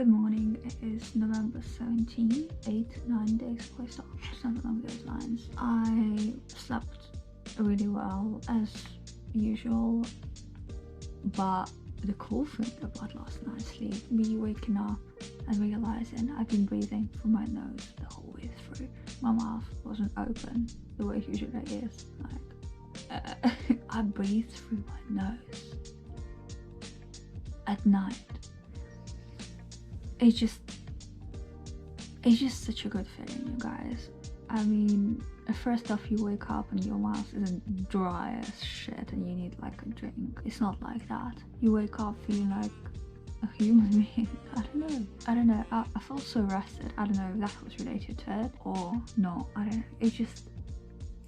Good morning, it is November 17, 9 days post-op, something along those lines. I slept really well as usual, but the cool thing about last night's sleep, me waking up and realizing I've been breathing through my nose the whole way through. My mouth wasn't open the way it usually is. I breathe through my nose at night. It's just such a good feeling, you guys. I mean, first off, you wake up and your mouth isn't dry as shit and you need like a drink. It's not like that. You wake up feeling like a human being. I don't know. I felt so rested. I don't know if that was related to it or not. I don't know.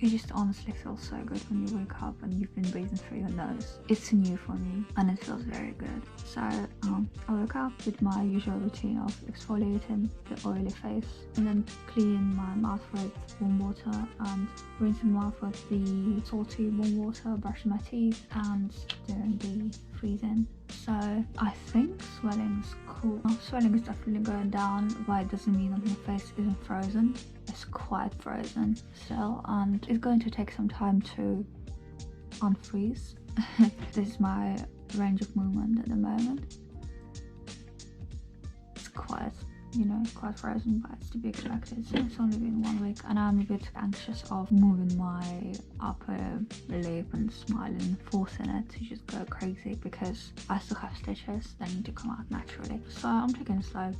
It just honestly feels so good when you wake up and you've been breathing through your nose. It's new for me and it feels very good. So I woke up with my usual routine of exfoliating the oily face and then cleaning my mouth with warm water and rinsing my mouth with the salty warm water, brushing my teeth and doing the freezing. So I think swelling's cool. Swelling is definitely going down, but it doesn't mean that my face isn't frozen. It's quite frozen still, and it's going to take some time to unfreeze. This is my range of movement at the moment. It's quite frozen, but it's to be expected. So it's only been 1 week and I'm a bit anxious of moving my upper lip and smiling and forcing it to just go crazy because I still have stitches that need to come out naturally. So I'm taking it slow.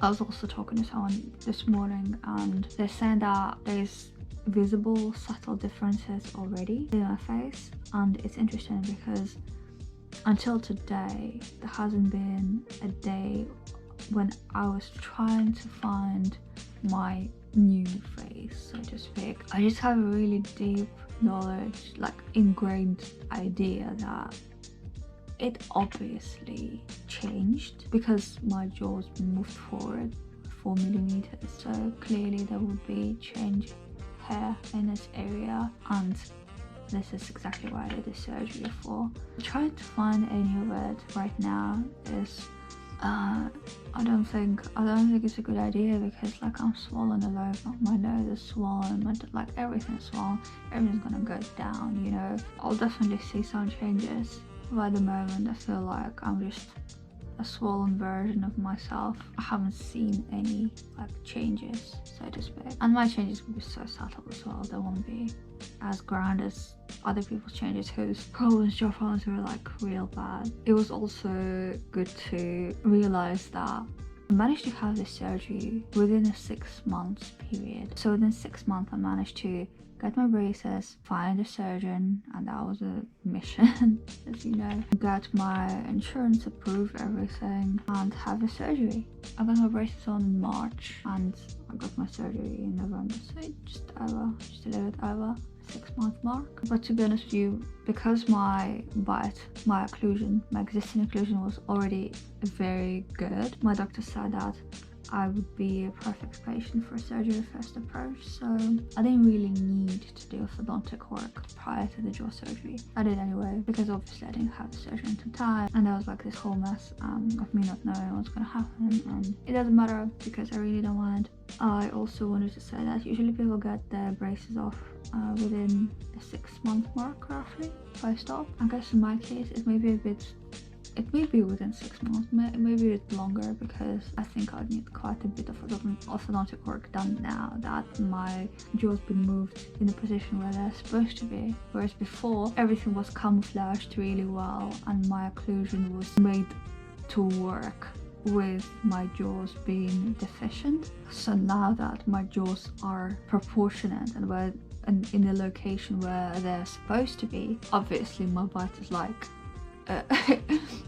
I was also talking to someone this morning and they're saying that there's visible subtle differences already in my face, and it's interesting because until today there hasn't been a day when I was trying to find my new face, so to speak. I just have a really deep knowledge, like ingrained idea that it obviously changed because my jaws moved forward 4 millimeters, so clearly there would be change hair in this area, and this is exactly what I did the surgery for. Trying to find any of it right now is I don't think it's a good idea because like I'm swollen all over, my nose is swollen, like everything's swollen, everything's gonna go down, you know. I'll definitely see some changes, but at the moment I feel like I'm just a swollen version of myself. I haven't seen any like changes, so to speak, and my changes will be so subtle as well. They won't be as grand as other people's changes whose jaw problems were like real bad. It was also good to realize that I managed to have this surgery within a 6 months period. So within 6 months I managed to get my braces, find a surgeon, and that was a mission, as you know. Get my insurance, approve everything, and have a surgery. I got my braces on in March, and I got my surgery in November, so just a little bit over 6 month mark. But to be honest with you, because my existing occlusion was already very good, my doctor said that I would be a perfect patient for a surgery first approach, so I didn't really need to do orthodontic work prior to the jaw surgery. I did anyway, because obviously I didn't have the surgery in time, and there was like this whole mess of me not knowing what's gonna happen, and it doesn't matter because I really don't mind. I also wanted to say that usually people get their braces off within a 6 month mark roughly post-op. I guess in my case it may be within 6 months, maybe a bit longer, because I think I'd need quite a bit of orthodontic work done now that my jaw's been moved in a position where they're supposed to be, whereas before everything was camouflaged really well and my occlusion was made to work with my jaws being deficient. So now that my jaws are proportionate and in the location where they're supposed to be, obviously my bite is like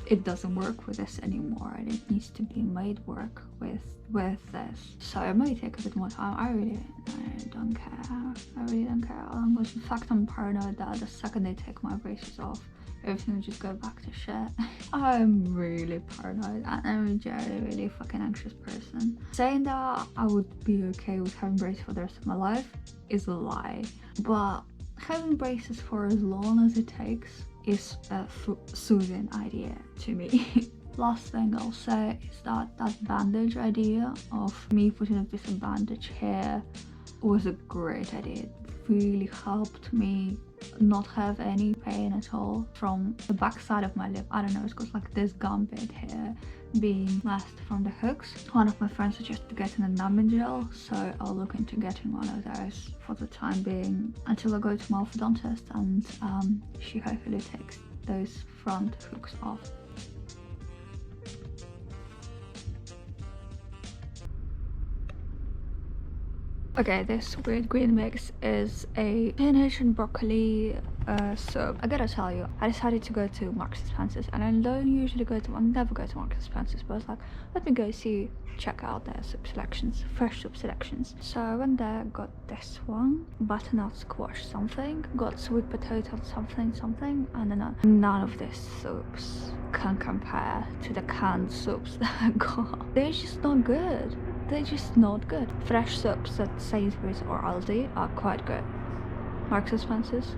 it doesn't work with this anymore and it needs to be made work with this. So it might take a bit more time. I really don't care. I really don't care. In fact, I'm paranoid that the second they take my braces off, everything will just go back to shit. I'm really paranoid and I'm a really fucking anxious person. Saying that I would be okay with having braces for the rest of my life is a lie, but having braces for as long as it takes is a soothing idea to me. last thing I'll say is that bandage idea of me putting a piece of bandage here was a great idea. It really helped me not have any pain at all from the back side of my lip. I don't know, it's got like this gum bit here being masked from the hooks. One of my friends suggested getting a numbing gel, so I'll look into getting one of those for the time being until I go to my orthodontist and she hopefully takes those front hooks off. Okay, this weird green mix is a spinach and broccoli soup. I gotta tell you, I decided to go to Marks and Spencer's, and I don't usually go to, I never go to Marks and Spencer's, but I was like, let me go check out their soup selections, fresh soup selections. So I went there, got this one, butternut squash something, got sweet potato something, and then none of these soups can compare to the canned soups that I got. They're just not good. They're just not good. Fresh soups at Sainsbury's or Aldi are quite good. Marks and Spencer's,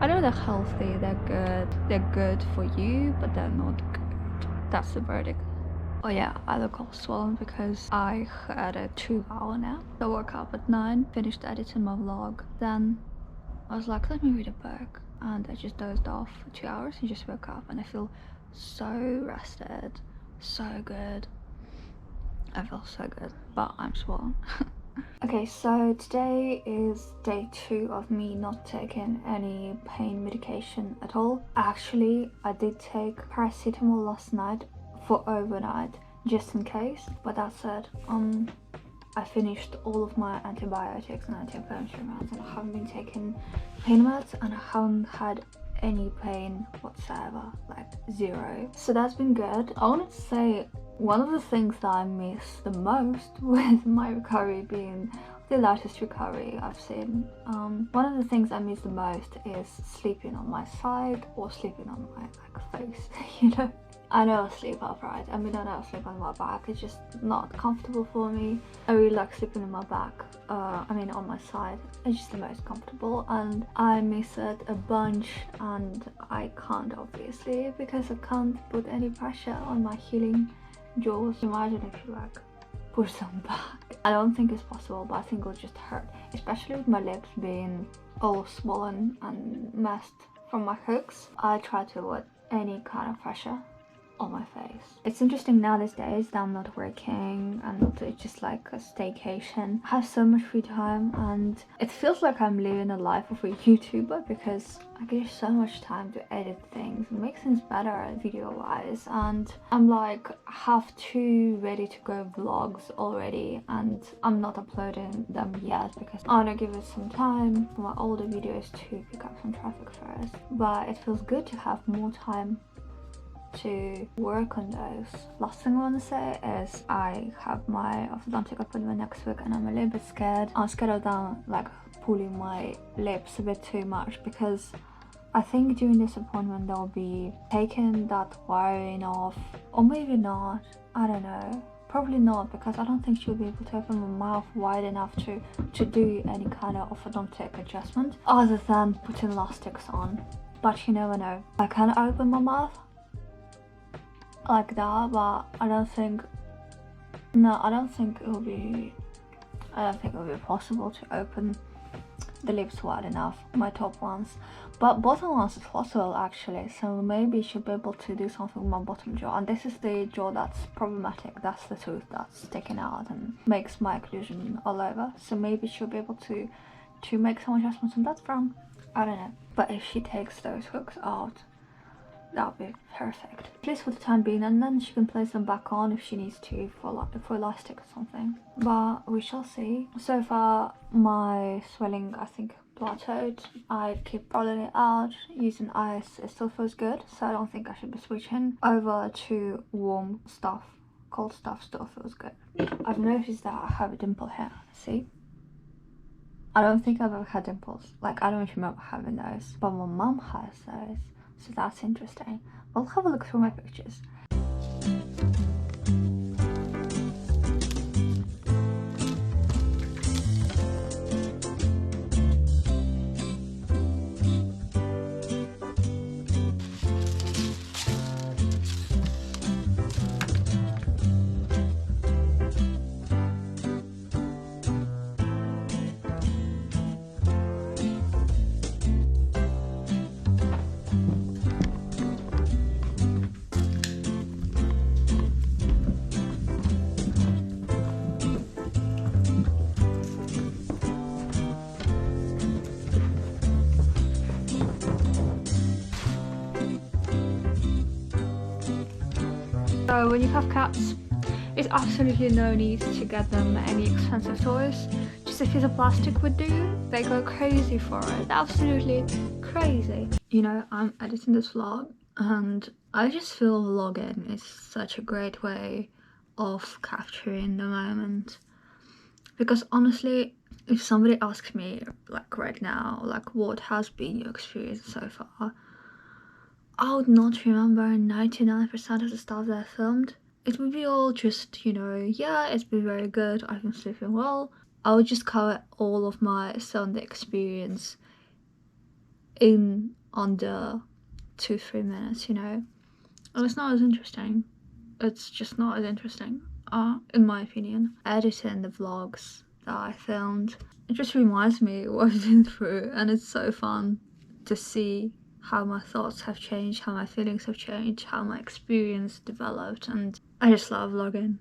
I know they're healthy, they're good for you, but they're not good. That's the verdict. Oh yeah, I look all swollen because I had a 2-hour nap. I woke up at 9, finished editing my vlog, then I was like, let me read a book, and I just dozed off for 2 hours and just woke up, and I feel so rested, so good. I feel so good, but I'm swollen. Okay, so today is day 2 of me not taking any pain medication at all. Actually, I did take paracetamol last night for overnight, just in case, but that said, I finished all of my antibiotics and anti-inflammatory meds, and I haven't been taking pain meds, and I haven't had any pain whatsoever, like 0. So that's been good. I wanted to say one of the things that I miss the most with my recovery being the lightest recovery I've seen, one of the things I miss the most is sleeping on my side or sleeping on my face. You know, I never sleep upright. I mean, I never sleep on my back. It's just not comfortable for me. I really like sleeping on my back. On my side. It's just the most comfortable, and I miss it a bunch, and I can't obviously because I can't put any pressure on my healing jaws. Imagine if you like push them back. I don't think it's possible, but I think it'll just hurt, especially with my lips being all swollen and messed from my hooks. I try to avoid any kind of pressure on my face. It's interesting now these days that I'm not working and it's just like a staycation. I have so much free time, and it feels like I'm living a life of a YouTuber because I get so much time to edit things and make things better video wise, and I'm like have 2 ready to go vlogs already, and I'm not uploading them yet because I want to give it some time for my older videos to pick up some traffic first. But it feels good to have more time to work on those. Last thing I want to say is I have my orthodontic appointment next week, and I'm a little bit scared. I'm scared of them like pulling my lips a bit too much, because I think during this appointment they'll be taking that wiring off, or maybe not, I don't know. Probably not, because I don't think she'll be able to open my mouth wide enough to do any kind of orthodontic adjustment other than putting elastics on. But you never know. I can open my mouth like that, but I don't think it'll be possible to open the lips wide enough, my top ones. But bottom ones is possible actually, so maybe she'll be able to do something with my bottom jaw. And this is the jaw that's problematic, that's the tooth that's sticking out and makes my occlusion all over. So maybe she'll be able to make some adjustments on that front, I don't know. But if she takes those hooks out, that'll be perfect, at least for the time being, and then she can place them back on if she needs to for elastic or something. But we shall see. So far my swelling, I think, plateaued. I keep rolling it out using ice. It still feels good, so I don't think I should be switching over to warm stuff. Cold stuff still feels good. I've noticed that I have a dimple here, see? I don't think I've ever had dimples, like I don't remember having those, but my mum has those. So that's interesting. I'll have a look through my pictures. when you have cats, there's absolutely no need to get them any expensive toys. Just a piece of plastic would do. They go crazy for it, absolutely crazy. You know, I'm editing this vlog and I just feel vlogging is such a great way of capturing the moment. Because honestly, if somebody asks me like right now, like what has been your experience so far, I would not remember 99% of the stuff that I filmed. It would be all just, you know, yeah, it's been very good, I've been sleeping well. I would just cover all of my Sunday experience in under 2-3 minutes, you know. And it's not as interesting. It's just not as interesting, in my opinion. Editing the vlogs that I filmed, it just reminds me what I've been through, and it's so fun to see how my thoughts have changed, how my feelings have changed, how my experience developed, and I just love vlogging.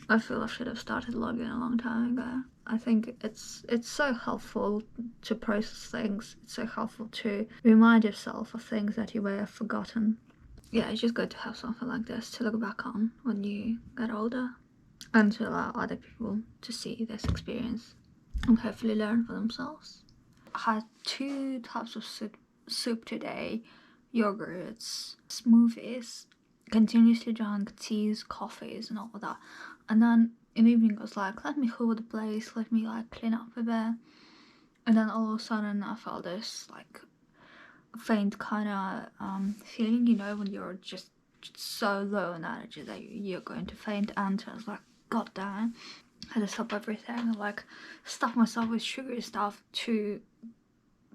I feel I should have started vlogging a long time ago. I think it's so helpful to process things. It's so helpful to remind yourself of things that you may have forgotten. Yeah, it's just good to have something like this to look back on when you get older, and to allow other people to see this experience and hopefully learn for themselves. I had 2 types of soup today: yogurts, smoothies, continuously drank teas, coffees and all of that. And then in the evening I was like, let me hold the place, let me like clean up a bit. And then all of a sudden I felt this like faint kind of feeling, you know, when you're just so low on energy that you're going to faint. And I was like, god damn, I had to stop everything and like stuff myself with sugary stuff to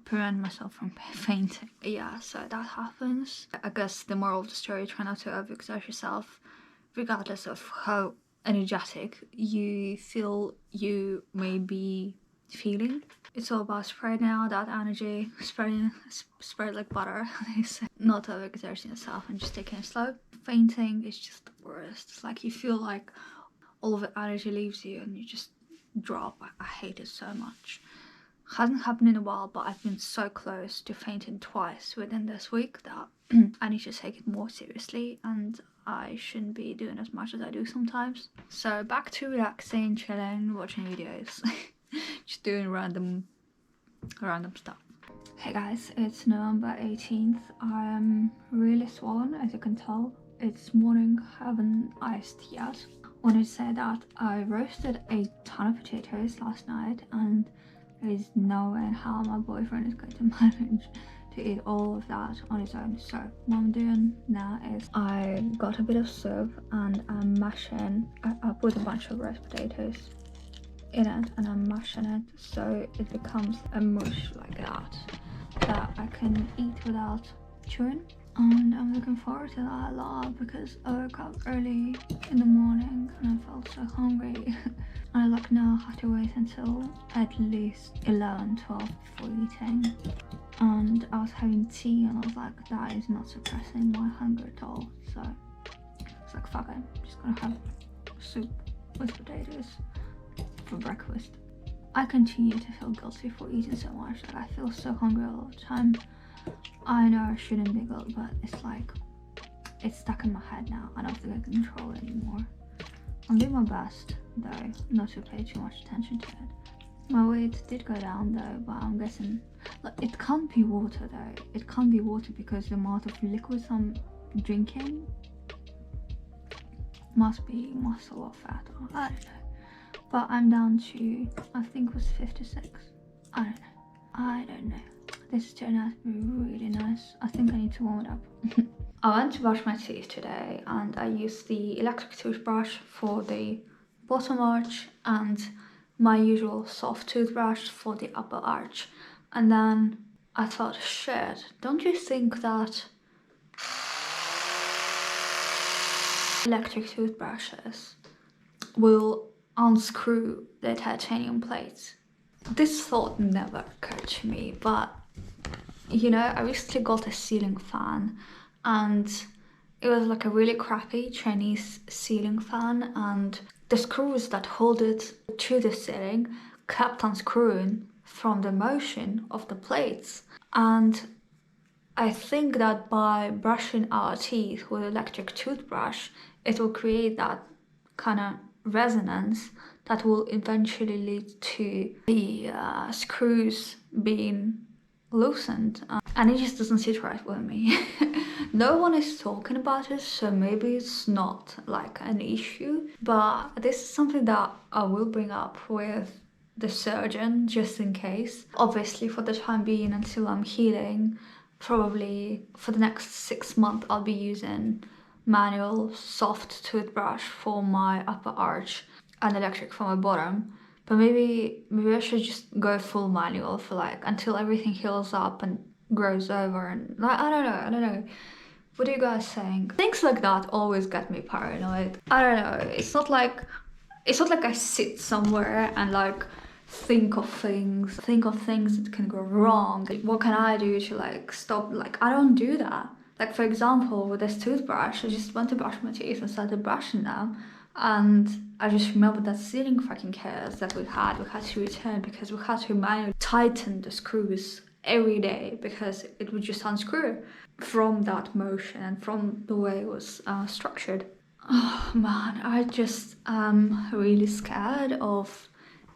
prevent myself from fainting. Yeah, so that happens. I guess the moral of the story, try not to overexert yourself, regardless of how energetic you feel you may be feeling. It's all about spreading out that energy, spread like butter. Not overexerting yourself and just taking it slow. Fainting is just the worst. It's like you feel like all of the energy leaves you and you just drop. I hate it so much. Hasn't happened in a while, but I've been so close to fainting twice within this week that I need to take it more seriously, and I shouldn't be doing as much as I do sometimes. So back to relaxing, chilling, watching videos, just doing random stuff. Hey guys, it's November 18th. I am really swollen, as you can tell. It's morning, haven't iced yet. I wanted to say that I roasted a ton of potatoes last night, and there's no way in hell my boyfriend is going to manage to eat all of that on his own. So what I'm doing now is I got a bit of soup and I'm mashing. I put a bunch of roast potatoes in it and I'm mashing it so it becomes a mush like that I can eat without chewing. And I'm looking forward to that a lot because I woke up early in the morning and I felt so hungry. I like now have to wait until at least 11, 12 before eating. And I was having tea and I was like, that is not suppressing my hunger at all. So it's like, fuck it, I'm just gonna have soup with potatoes for breakfast. I continue to feel guilty for eating so much. Like I feel so hungry all the time. I know I shouldn't be guilty, but it's like, it's stuck in my head now. I don't think I can control it anymore. I'm doing my best though, not to pay too much attention to it. My weight did go down though, but I'm guessing, like, it can't be water though. It can't be water because the amount of liquids I'm drinking must be muscle or fat, or I don't know. But I'm down to, I think it was 56. I don't know. This turned out to be really nice. I think I need to warm it up. I went to brush my teeth today and I used the electric toothbrush for the bottom arch and my usual soft toothbrush for the upper arch. And then I thought, shit, don't you think that electric toothbrushes will unscrew the titanium plates? This thought never occurred to me, but you know, I recently got a ceiling fan and it was like a really crappy Chinese ceiling fan, and the screws that hold it to the ceiling kept unscrewing from the motion of the plates. And I think that by brushing our teeth with electric toothbrush, it will create that kind of resonance that will eventually lead to the screws being loosened. And it just doesn't sit right with me. No one is talking about it, so maybe it's not like an issue. But this is something that I will bring up with the surgeon just in case. Obviously, for the time being, until I'm healing, probably for the next 6 months, I'll be using manual soft toothbrush for my upper arch and electric for my bottom. But maybe I should just go full manual for like until everything heals up and grows over, and like I don't know. What are you guys saying? Things like that always get me paranoid. I don't know. It's not like I sit somewhere and like think of things that can go wrong. What can I do to like stop? Like I don't do that. Like for example, with this toothbrush, I just went to brush my teeth and started brushing them. And I just remembered that ceiling fucking chaos that we had to return because we had to manually tighten the screws every day because it would just unscrew from that motion and from the way it was structured. Oh man, I just am really scared of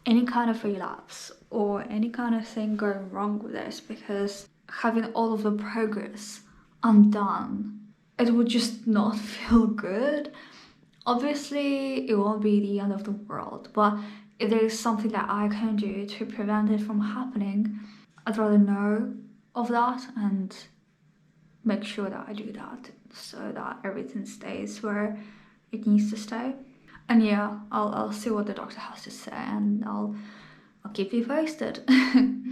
any kind of relapse or any kind of thing going wrong with this, because having all of the progress undone, it would just not feel good. Obviously, it won't be the end of the world, but if there is something that I can do to prevent it from happening, I'd rather know of that and make sure that I do that so that everything stays where it needs to stay. And yeah, I'll see what the doctor has to say, and I'll keep you posted.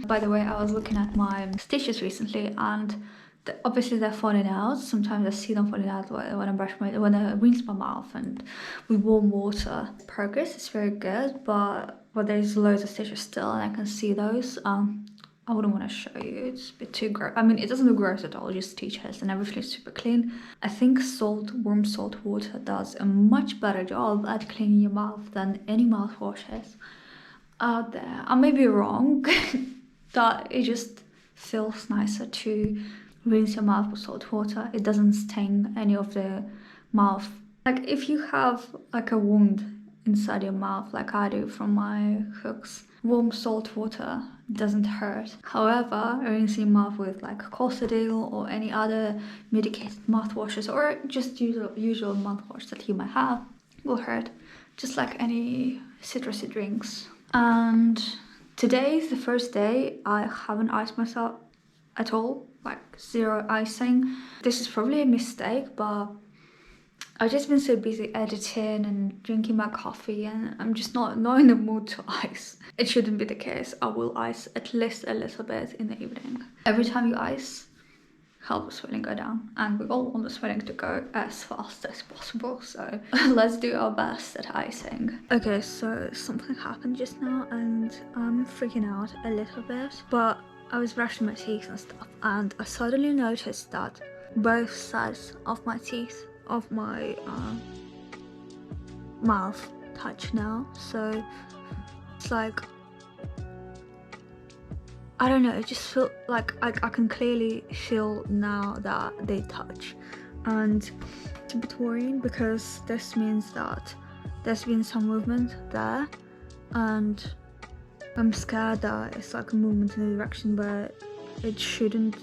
By the way, I was looking at my stitches recently, and obviously they're falling out. Sometimes I see them falling out when I rinse my mouth and with warm water. Progress is very good, but there's loads of stitches still, and I can see those. I wouldn't want to show you, it's a bit too gross. I mean, it doesn't look gross at all, just stitches and everything's super clean. I think warm salt water does a much better job at cleaning your mouth than any mouthwashes out there. I may be wrong, that it just feels nicer to rinse your mouth with salt water. It doesn't sting any of the mouth. Like if you have like a wound inside your mouth like I do from my hooks, warm salt water doesn't hurt. However, rinsing your mouth with like Cossadil or any other medicated mouthwashes or just usual mouthwash that you might have will hurt, just like any citrusy drinks. And today is the first day I haven't iced myself at all, like zero icing. This is probably a mistake, but I've just been so busy editing and drinking my coffee, and I'm just not in the mood to ice. It shouldn't be the case. I will ice at least a little bit in the evening. Every time you ice, help the swelling go down, and we all want the swelling to go as fast as possible, so let's do our best at icing. Okay, so something happened just now and I'm freaking out a little bit, but I was brushing my teeth and stuff, and I suddenly noticed that both sides of my teeth of my mouth touch now. So it's like, I don't know, it just felt like I can clearly feel now that they touch, and it's a bit worrying because this means that there's been some movement there, and I'm scared that it's like a movement in a direction where it shouldn't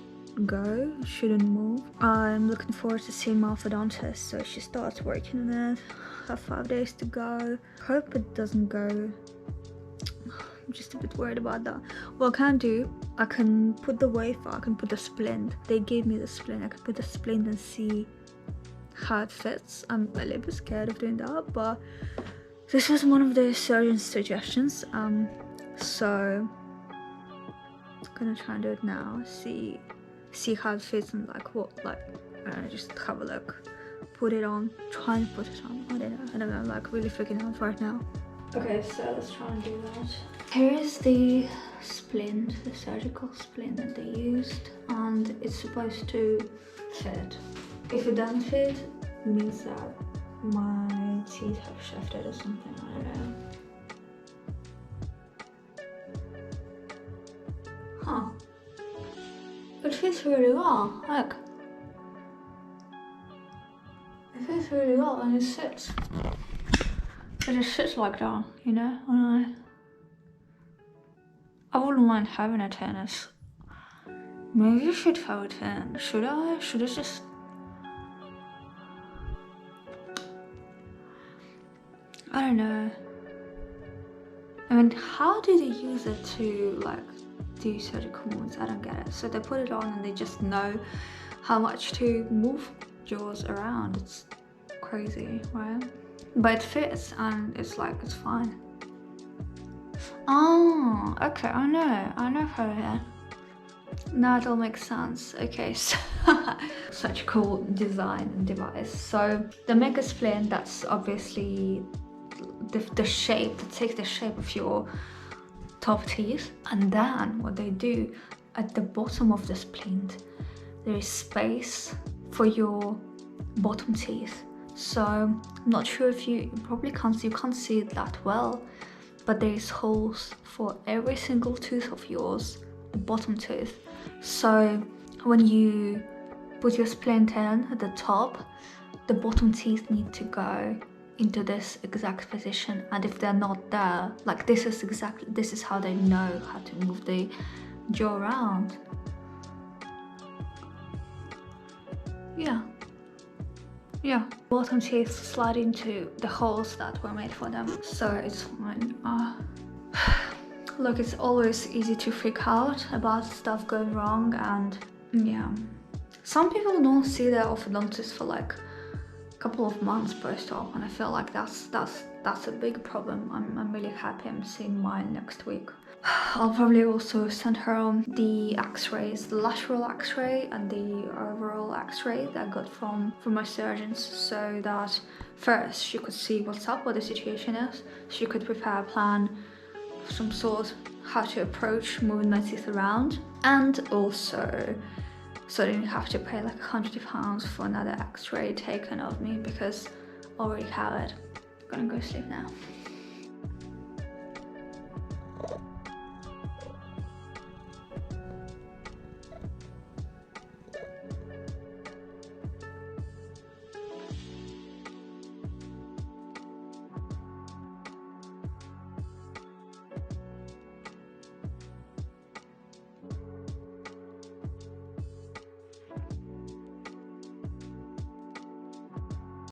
go, shouldn't move. I'm looking forward to seeing my orthodontist, so she starts working on it. I have 5 days to go. Hope it doesn't go. I'm just a bit worried about that. What I can do, I can put the wafer, I can put the splint. They gave me the splint. I can put the splint and see how it fits. I'm a little bit scared of doing that, but this was one of the surgeon's suggestions. So I'm gonna try and do it now. See how it fits and like what, like just have a look, put it on, try and put it on. I don't know, I'm like really freaking out right now. Okay, so let's try and do that. Here is the splint, the surgical splint that they used, and it's supposed to fit. If it doesn't fit, it means that my teeth have shifted or something, I don't know. Huh. It feels fits really well. Like, it fits really well and it sits. It just sits like that, you know? And I wouldn't mind having a tennis. Maybe I should have a tennis. Should I? Should I just... I don't know. I mean, how do they use it to like do surgical moves? I don't get it. So they put it on and they just know how much to move yours around. It's crazy, right? But it fits and it's like, it's fine. Oh, okay, I know how it. Now it all makes sense. Okay, so such a cool design and device. So they make a splint that's obviously the shape, that takes the shape of your top teeth, and then what they do at the bottom of the splint, there is space for your bottom teeth. So I'm not sure if you probably can't see it that well, but there is holes for every single tooth of yours, the bottom tooth. So when you put your splint in at the top, the bottom teeth need to go into this exact position, and if they're not there, like this is how they know how to move the jaw around. Yeah, bottom teeth slide into the holes that were made for them, so it's fine. Look, it's always easy to freak out about stuff going wrong, and yeah, some people don't see their orthodontist for like couple of months post-op, and I feel like that's a big problem. I'm really happy I'm seeing mine next week. I'll probably also send her the x-rays, the lateral x-ray and the overall x-ray that I got from my surgeons, so that first she could see what's up, what the situation is, she could prepare a plan of some sort, how to approach moving my teeth around, and also so I didn't have to pay like £100 for another x-ray taken of me because I already have it. I'm gonna go sleep now.